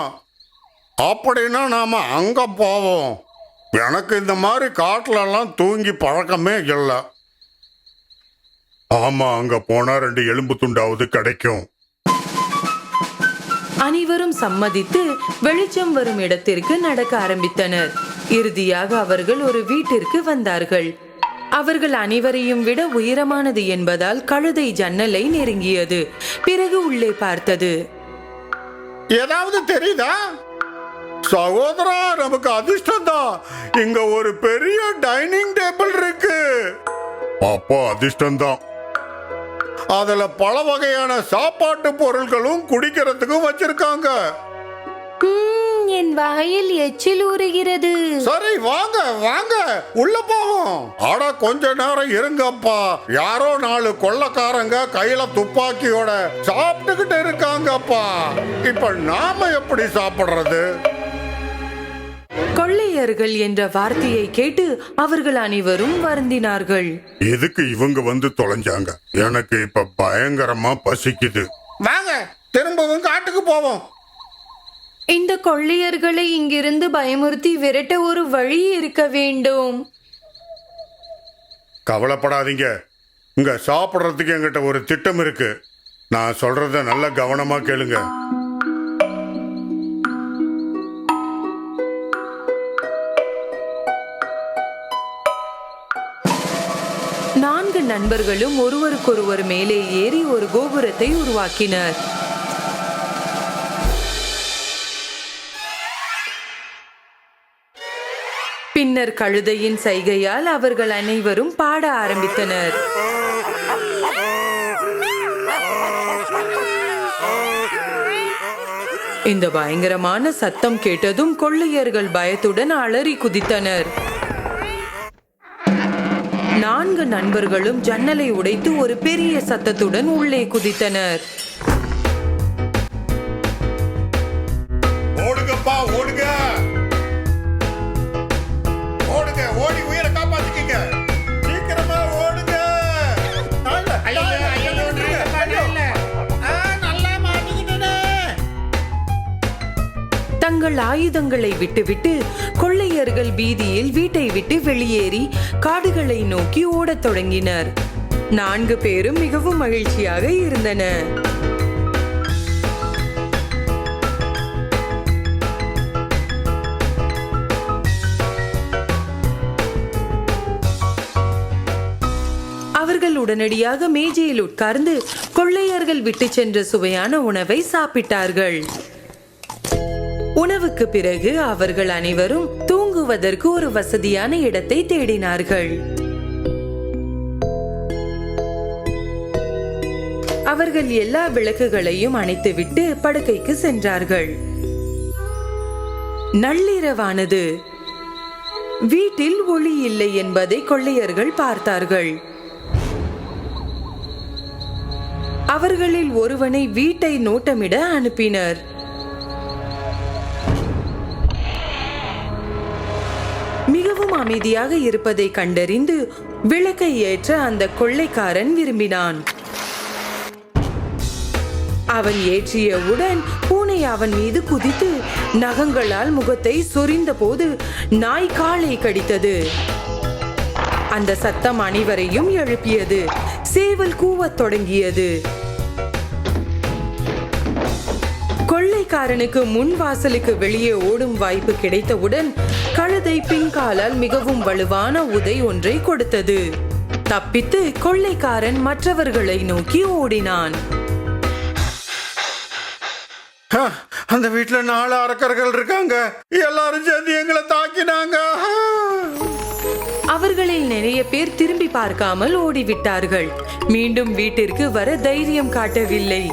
அப்படின்னா நாம அங்க போவோம். எனக்கு இந்த மாதிரி காட்டுல எல்லாம் தூங்கி பழக்கமே இல்லை. ஆமா, அங்க போனா 2 எலும்பு துண்டாவது கிடைக்கும். அனைவரும் சம்மதித்து வெளிச்சம் வரும் இடத்திற்கு நடக்க ஆரம்பித்தனர். இறுதியாக அவர்கள் ஒரு வீட்டிற்கு வந்தார்கள். அவர்கள் அனைவரையும் விட உயரமானது என்பதால் கழுதை ஜன்னலை நெருங்கியது. பிறகு உள்ளே பார்த்தது. ஏதாவது தெரியுதா? சகோதரா, நமக்கு அதிர்ஷ்டம் தான். இங்க ஒரு பெரிய டைனிங் டேபிள் இருக்கு. அப்போ அதிர்ஷ்டம் தான். அதுல பல வகையான சாப்பாட்டு பொருட்களும் குடிக்கிறதுக்கும் வச்சிருக்காங்க. என் வாயில் எச்சில் ஊறுகிறது. சரி, வாங்க வாங்க உள்ள போவோம். அட கொஞ்ச நேரம் இருங்கப்பா. யாரோ 4 கொள்ளக்காரங்க கையில துப்பாக்கியோட சாப்பிட்டுக்கிட்டு இருக்காங்கப்பா. இப்ப நாம எப்படி சாப்பிடுறது? கொள்ளையர்கள் என்ற வார்த்தையை கேட்டு அவர்கள் அனைவரும் வருந்தினார்கள். எதுக்கு இவங்க வந்து தொலைஞ்சாங்க? எனக்கு இப்ப பயங்கரமா பசிக்குது. வாங்க திரும்பவும் காட்டுக்கு போவோம். இந்த கொள்ளையர்களை இங்கிருந்து பயமுறுத்தி விரட்ட ஒரு வழி இருக்க வேண்டும். கவலைப்படாதீங்க, இங்க சாப்பிடுறதுக்கு என்கிட்ட ஒரு திட்டம் இருக்கு. நான் சொல்றத நல்ல கவனமா கேளுங்க. நான்கு நண்பர்களும் ஒருவருக்கொருவர் மேலே ஏறி ஒரு கோபுரத்தை உருவாக்கினர். பின்னர் கழுதையின் சைகையால் அவர்கள் அனைவரும் பாட ஆரம்பித்தனர். இந்த பயங்கரமான சத்தம் கேட்டதும் கொள்ளையர்கள் பயத்துடன் அலறி குதித்தனர். நான்கு நண்பர்களும் ஜன்னலை உடைத்து ஒரு பெரிய சத்தத்துடன் உள்ளே குதித்தனர். ஓடுங்கப்பா, ஓடுங்க, ஓடுங்க, ஓடி உயிரை காப்பாத்திக்கங்க, சீக்கிரமா ஓடுங்க. தங்கள் ஆயுதங்களை விட்டுவிட்டு கொள்ளையர்கள் வீதியில் வீட்டை விட்டு வெளியேறி காடுகளை நோக்கி ஓடத் தொடங்கினர். 4 பேரும் மிகவும் மகிழ்ச்சியாக இருந்தனர். அவர்கள் உடனடியாக மேஜையில் உட்கார்ந்து கொள்ளையர்கள் விட்டு சென்ற சுவையான உணவை சாப்பிட்டார்கள். உணவுக்கு பிறகு அவர்கள் அனைவரும் தூங்குவதற்கு ஒரு வசதியான இடத்தை தேடினார்கள். அவர்கள் எல்லா விளக்குகளையும் அணைத்துவிட்டு படுக்கைக்கு சென்றார்கள். நள்ளிரவானது. வீட்டில் ஒளி இல்லை என்பதை கொள்ளையர்கள் பார்த்தார்கள். அவர்களில் ஒருவனை வீட்டை நோட்டமிட அனுப்பினர். மிகவும் அமைதியாக இருப்பதை கண்டறிந்து விளக்கை ஏற்ற அந்த கொள்ளைக்காரன் விரும்பினான். அவன் ஏற்றியவுடன் பூனை அவன் மீது குதித்து நகங்களால் முகத்தை சொரிந்த போது நாய் காலை கடித்தது. அந்த சத்தம் அனைவரையும் எழுப்பியது. சேவல் கூவத் தொடங்கியது. கொள்ளைக்காரனுக்கு முன் வாசலுக்கு வெளியே ஓடும் வாய்ப்பு கிடைத்தவுடன் கழுதை பின்காலால் மிகவும் வலுவான உதை ஒன்றை கொடுத்தது. தப்பித்து கொள்ளைக்காரன் மற்றவர்களை நோக்கி ஓடினான். அந்த வீட்டுல 4 அரக்கர்கள் இருக்காங்க. எல்லாரும் சேர்ந்து எங்களை தாக்கினாங்க. அவர்களில் நிறைய பேர் திரும்பி பார்க்காமல் ஓடிவிட்டார்கள். மீண்டும் வீட்டிற்கு வர தைரியம் காட்டவில்லை.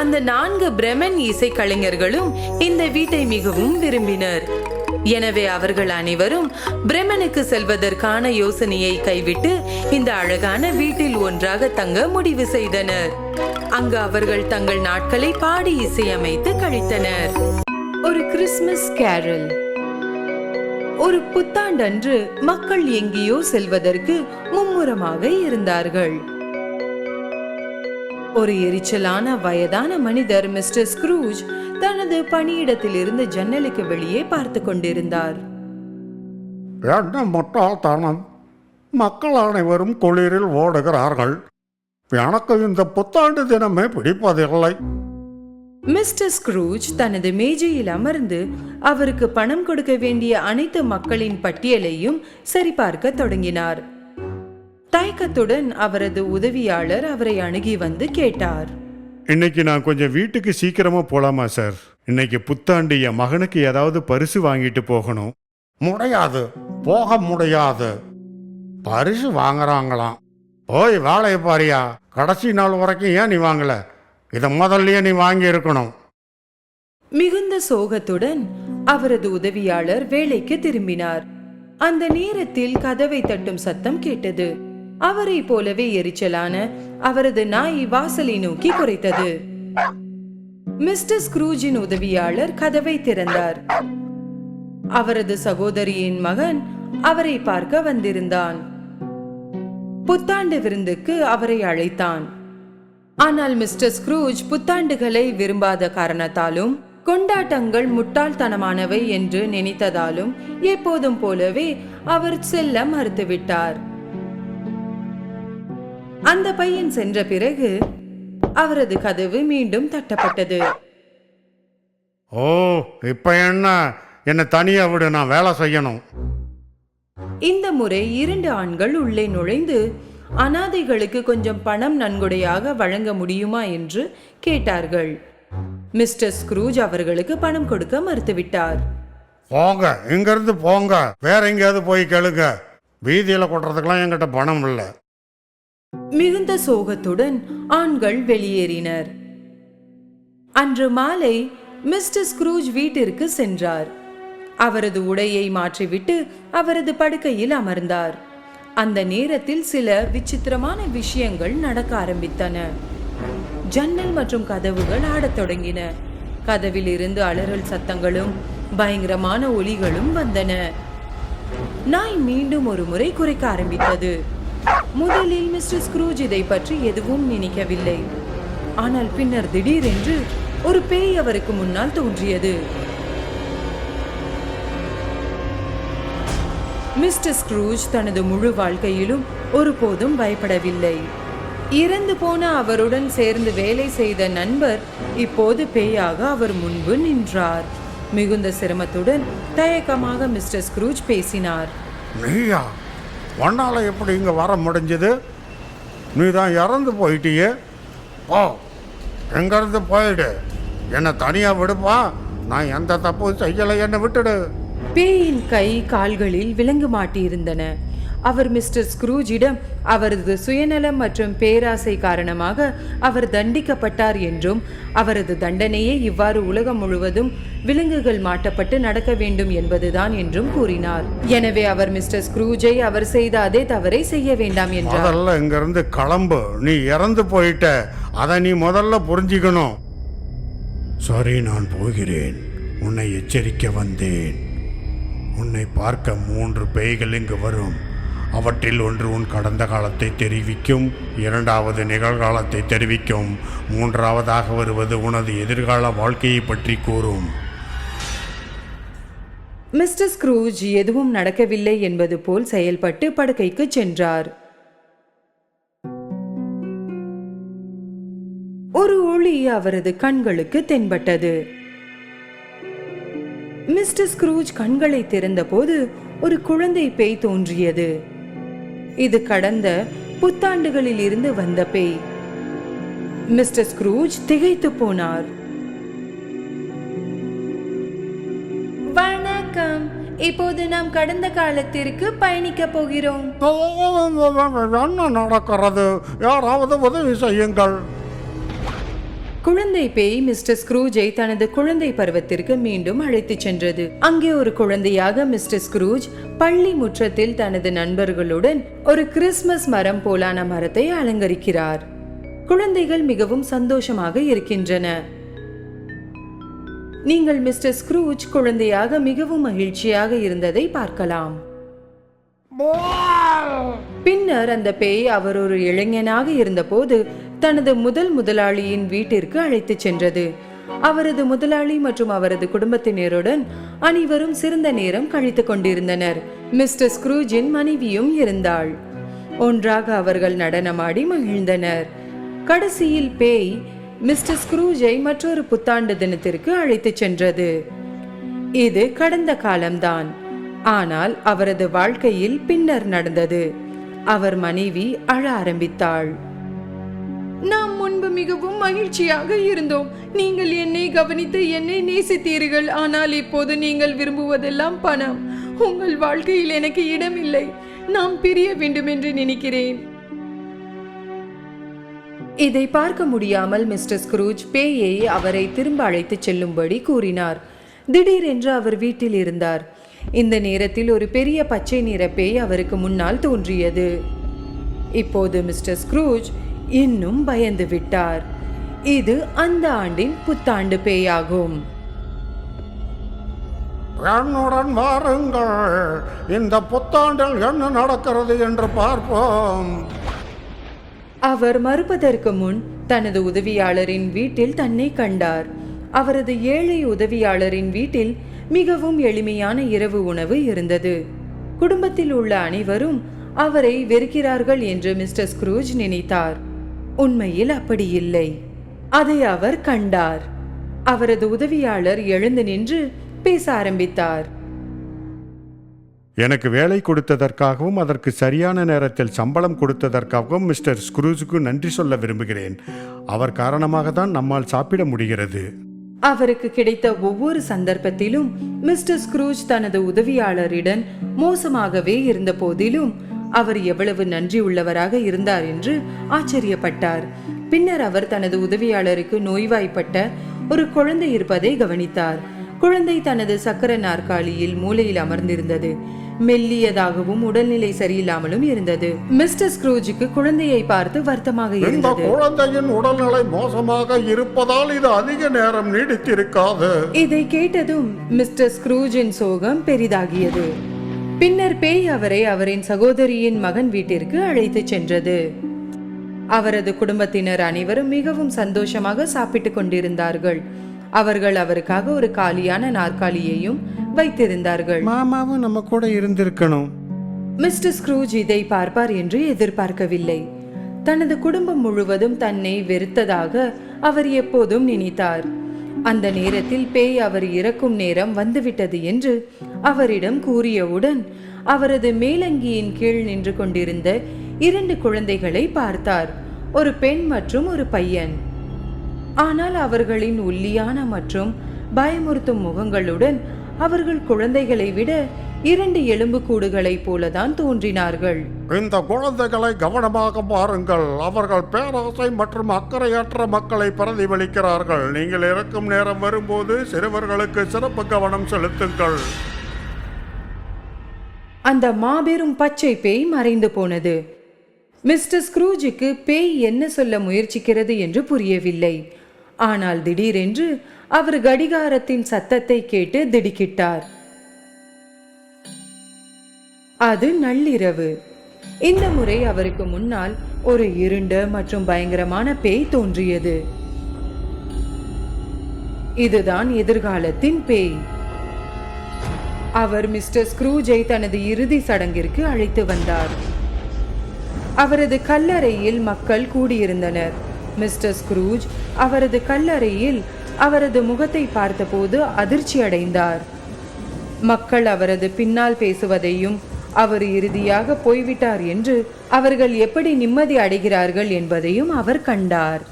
அந்த 4 பிரமன் இசை கலைஞர்களும் இந்த வீட்டை மிகவும் விரும்பினர். எனவே அவர்கள் அனைவரும் பிரமனுக்கு செல்வதற்கான யோசனையை கைவிட்டு இந்த அழகான வீட்டில் ஒன்றாக தங்க முடிவு செய்தனர். அங்கு அவர்கள் தங்கள் நாட்களை பாடி இசையமைத்து கழித்தனர். ஒரு கிறிஸ்துமஸ் கேரல். ஒரு புத்தாண்டன்று மக்கள் எங்கேயோ செல்வதற்கு மும்முரமாக இருந்தார்கள். ஒரு எரிச்சலான வயதான மனிதர் மிஸ்டர் ஸ்க்ரூஜ் தனது பணியிடத்தில் இருந்து ஜன்னலுக்கு வெளியே பார்த்து கொண்டிருந்தார். என்ன முட்டாள்தனம்! மக்கள் அனைவரும் குளிரில் ஓடுகிறார்கள். எனக்கு இந்த புத்தாண்டு தினமே பிடிப்பதில்லை. மிஸ்டர் ஸ்க்ரூஜ் தனது மேஜையில் அமர்ந்து அவருக்கு பணம் கொடுக்க வேண்டிய அனைத்து மக்களின் பட்டியலையும் சரிபார்க்க தொடங்கினார். தயக்கத்துடன் அவரது உதவியாளர் அவரை அணுகி வந்து கேட்டார். இன்னைக்கு நான் கொஞ்சம் வீட்டுக்கு சீக்கிரமா போலாமா சார்? இன்னைக்கு புத்தாண்டு என் மகனுக்கு ஏதாவது பரிசு வாங்கிட்டு போகணும். முடியாது, போக முடியாது. பரிசு வாங்குறாங்களாம். ஓய் வேலையை பாரியா, கடைசி நாள் வரைக்கும் ஏன் நீ வாங்கல? இதை முதல்லயே நீ வாங்கி இருக்கணும். மிகுந்த சோகத்துடன் அவரது உதவியாளர் வேலைக்கு திரும்பினார். அந்த நேரத்தில் கதவை தட்டும் சத்தம் கேட்டது. அவரை போலவே எரிச்சலான அவரது நாய் வாசலை நோக்கி குரைத்தது. மிஸ்டர் ஸ்க்ரூஜின் உதவியாளர் கதவை திறந்தார். அவரது சகோதரியின் மகன் அவரை பார்க்க வந்திருந்தான். புத்தாண்டு விருந்துக்கு அவரை அழைத்தான். ஆனால் மிஸ்டர் ஸ்க்ரூஜ் புத்தாண்டுகளை விரும்பாத காரணத்தாலும் கொண்டாட்டங்கள் முட்டாள்தனமானவை என்று நினைத்ததாலும் எப்போதும் போலவே அவர் செல்ல மறுத்துவிட்டார். அந்த பையன் சென்ற பிறகு அவரது கதவு மீண்டும் தட்டப்பட்டது. ஓ, இப்ப என்ன தனியா விடு, நான் வேலை செய்யணும். இந்த முறை 2 ஆண்கள் உள்ளே நுழைந்து அனாதைகளுக்கு கொஞ்சம் பணம் நன்கொடையாக வழங்க முடியுமா என்று கேட்டார்கள். மிஸ்டர் ஸ்க்ரூஜ் அவர்களுக்கு பணம் கொடுக்க மறுத்துவிட்டார். போங்க, இங்கிருந்து போங்க, வேற எங்கேயாவது போய் கேளுங்க. வீதியில கொட்டுறதுக்கெல்லாம் என்கிட்ட பணம் இல்லை. மிகுந்த சோகத்துடன் ஆண்கள் வெளியேறினர். அன்று மாலை மிஸ்டர் ஸ்க்ரூஜ் வீட்டிற்கு சென்றார். அவரது உடையை மாற்றிவிட்டு அவரது படுக்கையில் அமர்ந்தார். அந்த நேரத்தில் சில விசித்திரமான விஷயங்கள் நடக்க ஆரம்பித்தன. ஜன்னல் மற்றும் கதவுகள் ஆடத் தொடங்கின. கதவில் இருந்து அலறல் சத்தங்களும் பயங்கரமான ஒலிகளும் வந்தன. நாய் மீண்டும் ஒரு முறை குறைக்க ஆரம்பித்தது. முதலில் மிஸ்டர் ஸ்க்ரூஜ் இதை பற்றி எதுவும் நினைக்கவில்லை. ஆனால் பின்னர் திடீரென்று ஒரு பேய் அவருக்கு முன்னால் தோன்றியது. மிஸ்டர் ஸ்க்ரூஜ் தனது முழு வாழ்க்கையிலும் ஒருபோதும் பயப்படவில்லை. இறந்து போன அவருடன் சேர்ந்து வேலை செய்த நண்பர் இப்போது பேயாக அவர் முன்பு நின்றார். மிகுந்த சிரமத்துடன் தயக்கமாக மிஸ்டர் ஸ்க்ரூஜ் பேசினார். நீயா? உன்னால எப்படி இங்க வர முடிஞ்சது? நீ தான் இறந்து போயிட்டியே. ஓ, எங்கிருந்து போயிடு, என்னை தனியா விடுப்பா. நான் எந்த தப்பும் செய்யலை, என்னை விட்டுடு. பேயின் கை கால்களில் விலங்கு மாட்டியிருந்தன. அவர் மிஸ்டர் ஸ்க்ரூஜிடம் அவரது சுயநலம் மற்றும் பேராசை காரணமாக அவர் தண்டிக்கப்பட்டார் என்றும் அவரது தண்டனையே இவ்வாறு உலகம் முழுவதும் விலங்குகள் மாட்டப்பட்டு நடக்க வேண்டும் என்பதுதான் என்றும் கூறினார். எனவே அவர் மிஸ்டர் ஸ்க்ரூஜை அவர் செய்த அதே தவறை செய்ய வேண்டாம் என்றார். முதல்ல இங்கிருந்து கிளம்பு, நீ இறந்து போயிட்ட, அதை நீ முதல்ல புரிஞ்சுக்கணும். சரி, நான் போகிறேன். உன்னை எச்சரிக்க வந்தேன். உன்னை பார்க்க 3 பேய்கள் இங்கு வரும். அவற்றில் ஒன்று உன் கடந்த காலத்தை தெரிவிக்கும், 2வது நிகழ்காலத்தை தெரிவிக்கும், 3வதாக வருவது உனது எதிர்கால வாழ்க்கையை பற்றி கூறும். மிஸ்டர் ஸ்க்ரூஜ் எதுவும் நடக்கவில்லை என்பது போல் செயல்பட்டு படுக்கைக்கு சென்றார். ஒரு ஒளி அவரது கண்களுக்கு தென்பட்டது. மிஸ்டர் ஸ்க்ரூஜ் கண்களை திறந்தபோது ஒரு குழந்தை பேய் தோன்றியது. இது கடந்த புத்தாண்டுகளில் இருந்து வந்த பேய். மிஸ்டர் ஸ்க்ரூஜ் திகைத்து போனார். வணக்கம், இப்போது நாம் கடந்த காலத்திற்கு பயணிக்க போகிறோம். என்ன நடக்கிறது? யாராவது உதவி செய்யுங்கள். குழந்தை பேய் மிஸ்டர் ஸ்க்ரூஜை தனது குழந்தை பருவத்திற்கு மீண்டும் அழைத்துச் சென்றது. அங்கே ஒரு குழந்தையாக மிஸ்டர் ஸ்க்ரூஜ் பள்ளி முற்றத்தில் தனது நண்பர்களுடன் ஒரு கிறிஸ்துமஸ் மரம் போலான மரத்தை அலங்கரிக்கிறார். குழந்தைகள் மிகவும் சந்தோஷமாக இருக்கின்றன. நீங்கள் மிஸ்டர் ஸ்க்ரூஜ் குழந்தையாக மிகவும் மகிழ்ச்சியாக இருந்ததை பார்க்கலாம். பின்னர் அந்த பேய் அவர் ஒரு இளைஞனாக இருந்தபோது தனது முதலாளியின் வீட்டிற்கு அழைத்துச் சென்றது. அவரது முதலாளி மற்றும் அவரது குடும்பத்தினருடன் அனைவரும் சிறந்த நேரம் கழித்துக் கொண்டிருந்தனர். மிஸ்டர் ஸ்க்ரூஜின் மனைவியும் இருந்தாள். ஒன்றாக அவர்கள் நடனமாடி மகிழ்ந்தனர். கடைசியில் பேய் மிஸ்டர் ஸ்க்ரூஜை மற்றொரு புத்தாண்டு தினத்திற்கு அழைத்துச் சென்றது. இது கடந்த காலம்தான். ஆனால் அவரது வாழ்க்கையில் பின்னர் நடந்தது. அவர் மனைவி அழ ஆரம்பித்தாள். நாம் முன்பு மிகவும் மகிழ்ச்சியாக இருந்தோம். நீங்கள் என்னை கவனித்து என்னை நேசித்தீர்கள். ஆனால் இப்போது நீங்கள் விரும்புவதெல்லாம் பணம். உங்கள் வாழ்க்கையில் எனக்கு இடமில்லை. நாம் பிரிய வேண்டும் என்று நினைக்கிறேன். இதை பார்க்க முடியாமல் மிஸ்டர் ஸ்க்ரூஜ் பேயை அவரை திரும்ப அழைத்துச் செல்லும்படி கூறினார். திடீரென்று அவர் வீட்டில் இருந்தார். இந்த நேரத்தில் ஒரு பெரிய பச்சை நிற பேய் அவருக்கு முன்னால் தோன்றியது. இப்போது மிஸ்டர் ஸ்க்ரூஜ் இன்னும் பயந்து விட்டார். இது அந்த ஆண்டின் புத்தாண்டு பேயாகும். என்னுடன் வாருங்கள், இந்த புத்தாண்டில் என்ன நடக்கிறது என்று பார்ப்போம். அவர் மறுப்பதற்கு முன் தனது உதவியாளரின் வீட்டில் தன்னை கண்டார். அவரது ஏழை உதவியாளரின் வீட்டில் மிகவும் எளிமையான இரவு உணவு இருந்தது. குடும்பத்தில் உள்ள அனைவரும் அவரை வெறுக்கிறார்கள் என்று மிஸ்டர் ஸ்க்ரூஜ் நினைத்தார். உண்மையில் அப்படி இல்லை. அதை அவர் கண்டார். அவரது உதவியாளர் எழுந்து நின்று பேச ஆரம்பித்தார். எனக்கு வேலை கொடுத்ததற்காகவும் அதற்கு சரியான நேரத்தில் சம்பளம் கொடுத்ததற்காகவும் மிஸ்டர் ஸ்க்ரூஜுக்கு நன்றி சொல்ல விரும்புகிறேன். அவர் காரணமாக தான் நம்மால் சாப்பிட முடிகிறது. அவருக்கு கிடைத்த ஒவ்வொரு சந்தர்ப்பத்திலும் மிஸ்டர் ஸ்க்ரூஜ் தனது உதவியாளரிடம் மோசமாகவே இருந்த போதிலும் அவர் எவ்வளவு நன்றி உள்ளவராக இருந்தார் என்று ஆச்சரியப்பட்டார். பின்னர் அவர் தனது உதவியாளருக்கு நோய்வாய்ப்பட்ட ஒரு குழந்தை இருப்பதை கவனித்தார். குழந்தை தனது சக்கர நாற்காலியில் மூலையில் அமர்ந்திருந்தது. மெல்லியதாகவும் உடல்நிலை சரியில்லாமலும் இருந்தது. மிஸ்டர் ஸ்க்ரூஜுக்கு குழந்தையை பார்த்து வருத்தமாக இந்த இருந்தது. குழந்தையின் உடல்நிலை மோசமாக இருப்பதால் இது அதிக நேரம் நீடித்திருக்காது. இதை கேட்டதும் மிஸ்டர் ஸ்க்ரூஜின் சோகம் பெரிதாகியது. பின்னர் பேய் அவரை அவரின் சகோதரியின் மகன் வீட்டிற்கு அழைத்துச் சென்றது. அவரது குடும்பத்தினர் அனைவரும் மிகவும் சந்தோஷமாக சாப்பிட்டுக் கொண்டிருந்தார்கள். அவர்கள் அவருக்காக ஒரு காலியான நாற்காலியையும் வைத்திருந்தார்கள். மாமாவும் நம்ம கூட இருந்திருக்கணும். மிஸ்டர் ஸ்க்ரூஜ் இதை பார்ப்பார் என்று எதிர்பார்க்கவில்லை. தனது குடும்பம் முழுவதும் தன்னை வெறுத்ததாக அவர் எப்போதும் நினைத்தார். அந்த நேரத்தில் பேய் அவர் இறக்கும் நேரம் வந்துவிட்டது என்று அவரிடம் கூறியவுடன் அவரது மேலங்கியின் கீழ் நின்று கொண்டிருந்த 2 குழந்தைகளை பார்த்தார். ஒரு பெண் மற்றும் ஒரு பையன். ஆனால் அவர்களின் ஒல்லியான மற்றும் பயமுறுத்தும் முகங்களுடன் அவர்கள் குழந்தைகளை விட 2 எலும்புக்கூடுகளைப் போலதான் தோன்றினார்கள். இந்த குழந்தைகளை கவனமாக பாருங்கள். அவர்கள் பேராசை மற்றும் அக்கறையற்ற மக்களை பிரதிபலிக்கிறார்கள். நீங்கள் இறக்கும் நேரம் வரும்போது சிறுவர்களுக்கு சிறப்பு கவனம் செலுத்துங்கள். அந்த மாபெரும் பச்சை பேய் மறைந்து போனது. மிஸ்டர் ஸ்க்ரூஜுக்கு பேய் என்ன சொல்ல முயற்சிக்கிறது என்று புரியவில்லை. ஆனால் திடீரென்று அவர் கடிகாரத்தின் சத்தத்தை கேட்டு திடுக்கிட்டார். அது நள்ளிரவு. இந்த முறை அவருக்கு முன்னால் ஒரு இருண்ட மற்றும் பயங்கரமான பேய் தோன்றியது. இதுதான் எதிர்காலத்தின் பேய். அவர் மிஸ்டர் ஸ்க்ரூஜை தனது இறுதி சடங்கிற்கு அழைத்து வந்தார். அவரது கல்லறையில் மக்கள் கூடியிருந்தனர். மிஸ்டர் ஸ்க்ரூஜ் அவரது கல்லறையில் அவரது முகத்தை பார்த்தபோது அதிர்ச்சி அடைந்தார். மக்கள் அவரது பின்னால் பேசுவதையும் அவர் இறுதியாக போய்விட்டார் என்று அவர்கள் எப்படி நிம்மதி அடைகிறார்கள் என்பதையும் அவர் கண்டார்.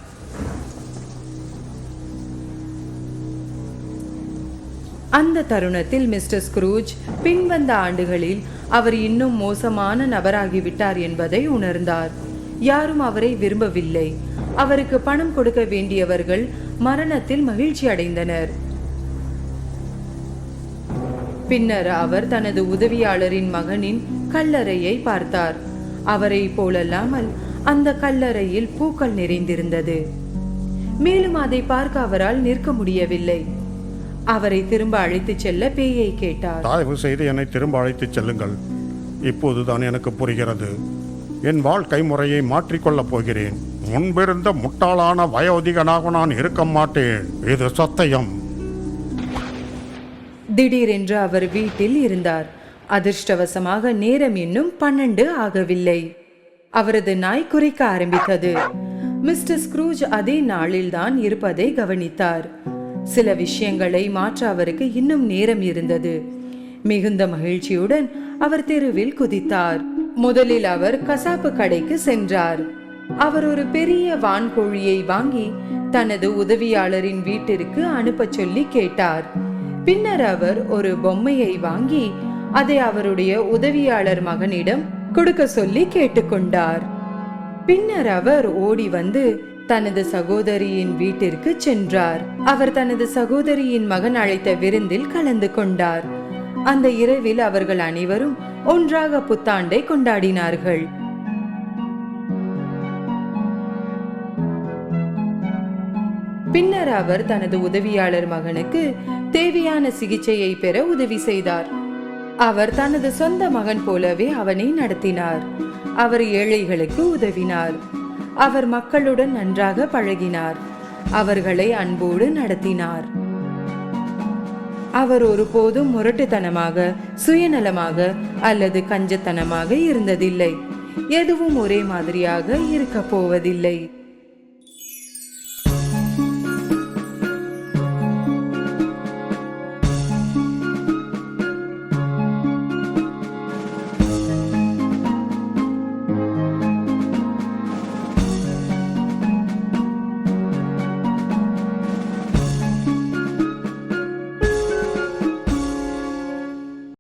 அந்த தருணத்தில் மிஸ்டர் ஸ்க்ரூஜ் பின்வந்த ஆண்டுகளில் அவர் இன்னும் மோசமான நபராகிவிட்டார் என்பதை உணர்ந்தார். யாரும் அவரை விரும்பவில்லை. அவருக்கு பணம் கொடுக்க வேண்டியவர்கள் மரணத்தில் மகிழ்ச்சி அடைந்தனர். பின்னர் அவர் தனது உதவியாளரின் மகனின் கல்லறையை பார்த்தார். அவரை போலல்லாமல் அந்த கல்லறையில் பூக்கள் நிறைந்திருந்தது. மேலும் அதை பார்க்க அவரால் நிற்க முடியவில்லை. அவரை திரும்ப அழைத்துச் செல்ல பேயை கேட்டார். தயவு செய்து என்னை திரும்ப அழைத்துச் செல்லுங்கள். இப்போதுதான் எனக்கு புரிகிறது. என் வாழ்க்கை முறையை மாற்றிக்கொள்ளப் போகிறேன். முன்பிருந்த முட்டாளான வயோதிகனாக நான் இருக்க மாட்டேன். இது சத்தியம். திடீரென்று அவர் வீட்டில் இருந்தார். அதிர்ஷ்டவசமாக நேரம் இன்னும் 12 ஆகவில்லை. அவரது நாய் குரைக்க ஆரம்பித்தது. மிஸ்டர் ஸ்க்ரூஜ் அதே நாளில்தான் இருப்பதை கவனித்தார். சில விஷயங்களை மாற்ற அவருக்கு இன்னும் நேரம் இருந்தது. மிகுந்த மகிழ்ச்சியுடன் அவர் தெருவில் குதித்தார். முதலில் அவர் கசாப்பு கடைக்கு சென்றார். அவர் ஒரு பெரிய வான்கோழியை வாங்கி தனது உதவியாளரின் வீட்டிற்கு அனுப்ப சொல்லி கேட்டார். பின்னர் அவர் ஒரு பொம்மையை வாங்கி அதை அவருடைய உதவியாளர் மகனிடம் கொடுக்க சொல்லி கேட்டுக்கொண்டார். பின்னர் அவர் ஓடி வந்து தனது சகோதரியின் வீட்டிற்கு சென்றார். அவர் தனது சகோதரியின் மகன் அழைத்த விருந்தில் கலந்து கொண்டார். அந்த இரவில் அவர்கள் அனைவரும் ஒன்றாக புத்தாண்டை கொண்டாடினார்கள். பின்னர் அவர் தனது உதவியாளர் மகனுக்கு தேவையான சிகிச்சையை பெற உதவி செய்தார். அவர் தனது சொந்த மகன் போலவே அவனை நடத்தினார். அவர் ஏழைகளுக்கு உதவினார். அவர் மக்களுடன் நன்றாக பழகினார். அவர்களை அன்போடு நடத்தினார். அவர் ஒருபோதும் முரட்டுத்தனமாக, சுயநலமாக அல்லது கஞ்சத்தனமாக இருந்ததில்லை. எதுவும் ஒரே மாதிரியாக இருக்க போவதில்லை.